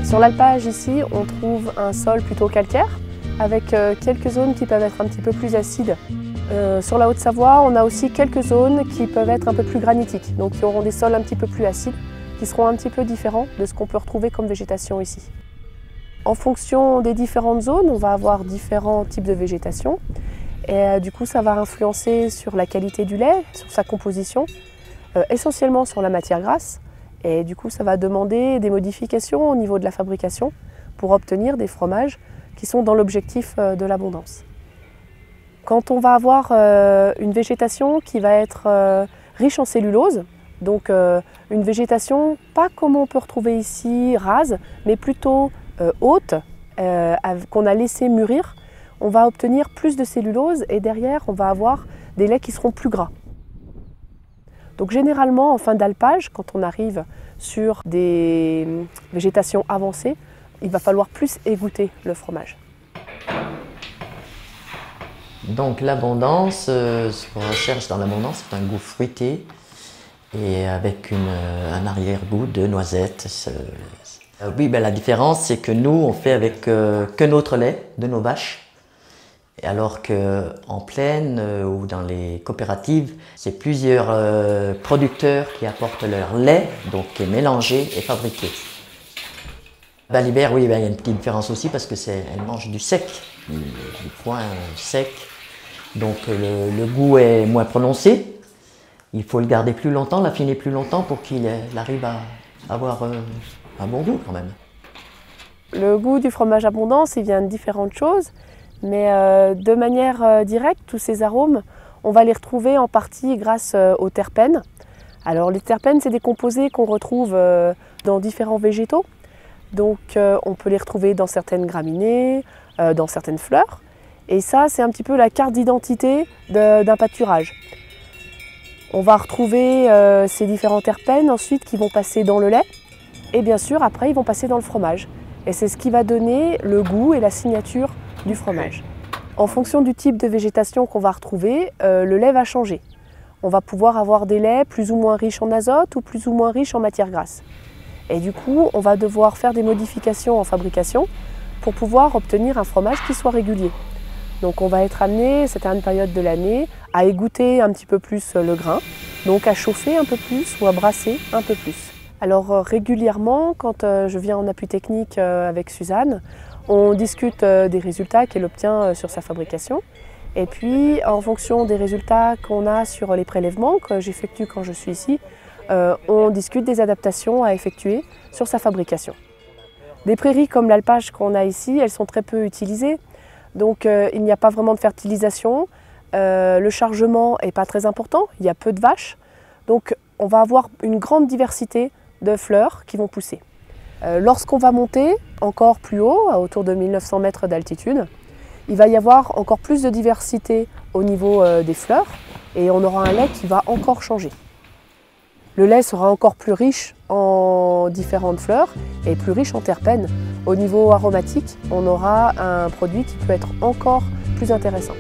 Sur l'alpage ici, on trouve un sol plutôt calcaire avec quelques zones qui peuvent être un petit peu plus acides. Sur la Haute-Savoie, on a aussi quelques zones qui peuvent être un peu plus granitiques, donc qui auront des sols un petit peu plus acides, qui seront un petit peu différents de ce qu'on peut retrouver comme végétation ici. En fonction des différentes zones, on va avoir différents types de végétation et du coup ça va influencer sur la qualité du lait, sur sa composition, essentiellement sur la matière grasse. Et du coup, ça va demander des modifications au niveau de la fabrication pour obtenir des fromages qui sont dans l'objectif de l'abondance. Quand on va avoir une végétation qui va être riche en cellulose, donc une végétation pas comme on peut retrouver ici, rase, mais plutôt haute, qu'on a laissé mûrir, on va obtenir plus de cellulose et derrière, on va avoir des laits qui seront plus gras. Donc généralement, en fin d'alpage, quand on arrive sur des végétations avancées, il va falloir plus égoutter le fromage. Donc l'abondance, ce qu'on recherche dans l'abondance, c'est un goût fruité et avec un arrière-goût de noisettes. Oui, la différence, c'est que nous, on fait avec que notre lait de nos vaches. Alors qu'en plaine ou dans les coopératives, c'est plusieurs producteurs qui apportent leur lait, donc qui est mélangé et fabriqué. L'hiver, oui, il y a une petite différence aussi parce qu'elle mange du sec, du foin sec. Donc le goût est moins prononcé. Il faut le garder plus longtemps, l'affiner plus longtemps pour qu'il arrive à avoir un bon goût quand même. Le goût du fromage abondance, il vient de différentes choses. Mais de manière directe, tous ces arômes, on va les retrouver en partie grâce aux terpènes. Alors les terpènes, c'est des composés qu'on retrouve dans différents végétaux. Donc on peut les retrouver dans certaines graminées, dans certaines fleurs. Et ça, c'est un petit peu la carte d'identité d'un pâturage. On va retrouver ces différents terpènes ensuite qui vont passer dans le lait. Et bien sûr, après, ils vont passer dans le fromage. Et c'est ce qui va donner le goût et la signature du fromage. En fonction du type de végétation qu'on va retrouver, le lait va changer. On va pouvoir avoir des laits plus ou moins riches en azote ou plus ou moins riches en matière grasse. Et du coup, on va devoir faire des modifications en fabrication pour pouvoir obtenir un fromage qui soit régulier. Donc on va être amené, à certaines périodes de l'année, à égoutter un petit peu plus le grain, donc à chauffer un peu plus ou à brasser un peu plus. Alors régulièrement, quand je viens en appui technique avec Suzanne, on discute des résultats qu'elle obtient sur sa fabrication. Et puis, en fonction des résultats qu'on a sur les prélèvements que j'effectue quand je suis ici, on discute des adaptations à effectuer sur sa fabrication. Des prairies comme l'alpage qu'on a ici, elles sont très peu utilisées. Donc, il n'y a pas vraiment de fertilisation. Le chargement n'est pas très important. Il y a peu de vaches. Donc, on va avoir une grande diversité de fleurs qui vont pousser. Lorsqu'on va monter encore plus haut, à autour de 1900 mètres d'altitude, il va y avoir encore plus de diversité au niveau des fleurs et on aura un lait qui va encore changer. Le lait sera encore plus riche en différentes fleurs et plus riche en terpènes. Au niveau aromatique, on aura un produit qui peut être encore plus intéressant.